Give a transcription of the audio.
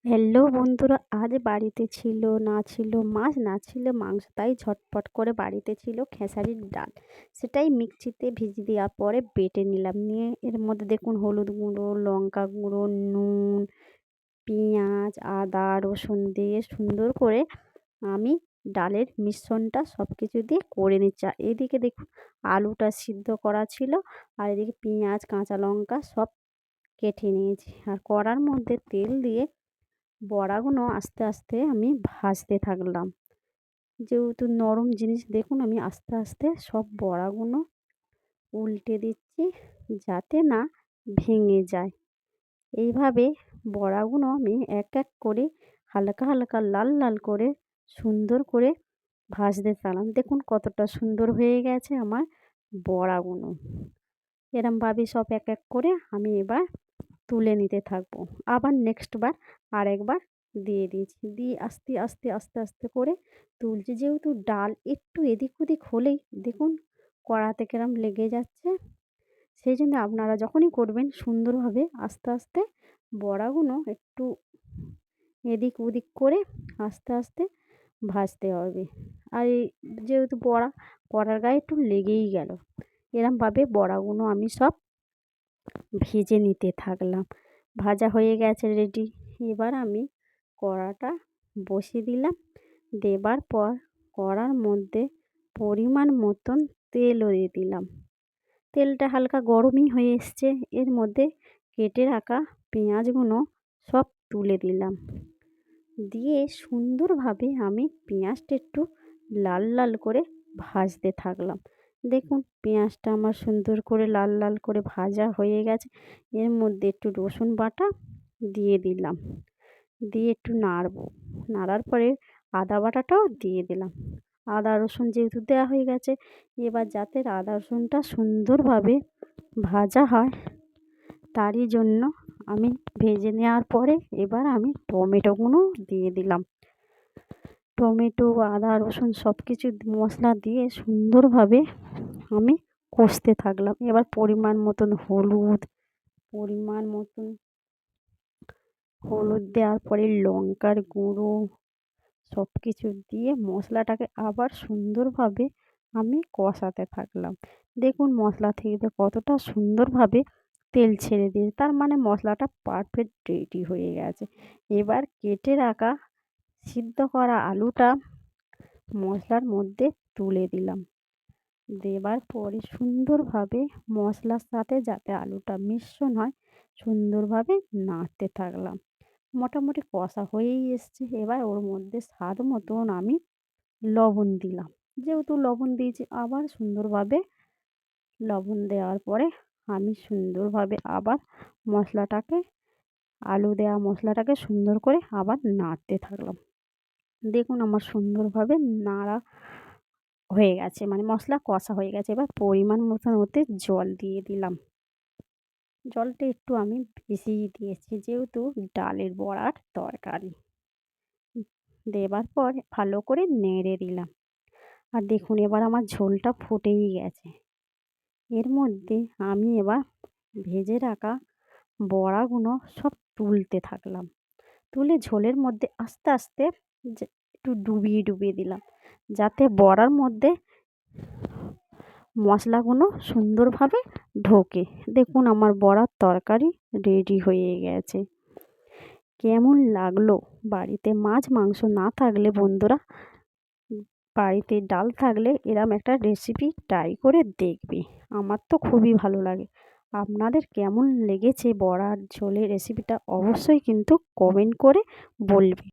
Hello বন্ধুরা, আজ বাড়িতে ছিল না ছিল মাছ, না ছিল মাংস, তাই ঝটপট করে বাড়িতে ছিল খেসারির ডাল। সেটাই মিক্সিতে ভিজিয়ে দেওয়ার পরে বেটে নিলাম। নিয়ে এর মধ্যে দেখুন হলুদ গুঁড়ো, লঙ্কা গুঁড়ো, নুন, পেঁয়াজ, আদা, রসুন দিয়ে সুন্দর করে আমি ডালের মিশ্রণটা সব কিছু দিয়ে করে নিচ্ছি। আর এদিকে দেখুন আলুটা সিদ্ধ করা ছিল, আর এদিকে পেঁয়াজ, কাঁচা লঙ্কা সব কেটে নিয়েছি। আর কড়ার মধ্যে তেল দিয়ে বড়াগুলো আস্তে আস্তে আমি ভাজতে থাকলাম। যেহেতু নরম জিনিস, দেখুন আমি আস্তে আস্তে সব বড়াগুলো উল্টে দিচ্ছি যাতে না ভেঙে যায়। এইভাবে বড়াগুলো আমি এক এক করে হালকা হালকা লাল লাল করে সুন্দর করে ভাজতে থাকলাম। দেখুন কতটা সুন্দর হয়ে গেছে আমার বড়াগুলো। এরমভাবে সব এক এক করে আমি এবার তুলে নিতে থাকবো। আবার নেক্সট বার আরেকবার দিয়ে দিয়েছি। দিয়ে আস্তে আস্তে আস্তে আস্তে করে তুলছি। যেহেতু ডাল একটু এদিক ওদিক হলেই দেখুন কড়াতে কিরম লেগে যাচ্ছে। সেই জন্য আপনারা যখনই করবেন সুন্দরভাবে আস্তে আস্তে বড়াগুলো একটু এদিক ওদিক করে আস্তে আস্তে ভাজতে হবে। আর এই যেহেতু বড়া কড়ার গায়ে একটু লেগেই গেল, এরমভাবে বড়াগুলো আমি সব ভেজে নিতে থাকলাম। ভাজা হয়ে গেছে রেডি। এবার আমি কড়াটা বসিয়ে দিলাম। দেবার পর কড়ার মধ্যে পরিমাণ মতন তেলও দিয়ে দিলাম। তেলটা হালকা গরমই হয়ে এসছে। এর মধ্যে কেটে রাখা পেঁয়াজগুলো সব তুলে দিলাম। দিয়ে সুন্দরভাবে আমি পেঁয়াজটা একটু লাল লাল করে ভাজতে থাকলাম। দেখুন পেঁয়াজটা আমার সুন্দর করে লাল লাল করে ভাজা হয়ে গেছে। এর মধ্যে একটু রসুন বাটা দিয়ে দিলাম। দিয়ে একটু নাড়বো। নাড়ার পরে আদা বাটাটাও দিয়ে দিলাম। আদা রসুন যেহেতু দেওয়া হয়ে গেছে, এবার যাতে আদা রসুনটা সুন্দরভাবে ভাজা হয় তারই জন্য আমি ভেজে নেওয়ার পরে এবার আমি টমেটোগুলো দিয়ে দিলাম। টমেটো, আদা রসুন সব কিছু মশলা দিয়ে সুন্দরভাবে আমি কষতে থাকলাম। এবার পরিমাণ মতন হলুদ দেওয়ার পরে লঙ্কার গুঁড়ো সব কিছু দিয়ে মশলাটাকে আবার সুন্দরভাবে আমি কষাতে থাকলাম। দেখুন মশলা থেকে কতটা সুন্দরভাবে তেল ছেড়ে দিয়েছে, তার মানে মশলাটা পারফেক্ট রেডি হয়ে গেছে। এবার কেটে রাখা সিদ্ধ করা আলুটা মশলার মধ্যে তুলে দিলাম। দেবার পরে সুন্দরভাবে মশলার সাথে যাতে আলুটা মিশ্রণ হয় সুন্দরভাবে নাড়তে থাকলাম। মোটামুটি কষা হয়েই এসছে। এবার ওর মধ্যে স্বাদ মতন আমি লবণ দিলাম। যেহেতু লবণ দিয়েছি আবার সুন্দরভাবে লবণ দেওয়ার পরে আমি সুন্দরভাবে আবার মশলাটাকে আলু দেওয়া মশলাটাকে সুন্দর করে আবার নাড়তে থাকলাম। দেখুন আমার সুন্দরভাবে নাড়া হয়ে গেছে, মানে মশলা কষা হয়ে গেছে। এবার পরিমাণ মতন ওতে জল দিয়ে দিলাম। জলটা একটু আমি বেশিই দিয়েছি যেহেতু ডালের বড়ার তরকারি। দেবার পর ভালো করে নেড়ে দিলাম। আর দেখুন এবার আমার ঝোলটা ফুটেই গেছে। এর মধ্যে আমি এবার ভেজে রাখা বড়াগুলো সব তুলতে থাকলাম। তুলে ঝোলের মধ্যে আস্তে আস্তে একটু ডুবিয়ে ডুবিয়ে দিলাম যাতে বড়ার মধ্যে মশলাগুলো সুন্দরভাবে ঢোকে। দেখুন আমার বড়ার তরকারি রেডি হয়ে গেছে। কেমন লাগলো? বাড়িতে মাছ মাংস না থাকলে বন্ধুরা বাড়িতে ডাল থাকলে এরম একটা রেসিপি ট্রাই করে দেখবে। আমার তো খুবই ভালো লাগে। আপনাদের কেমন লেগেছে বড়ার ঝোলের রেসিপিটা অবশ্যই কিন্তু কমেন্ট করে বলবে।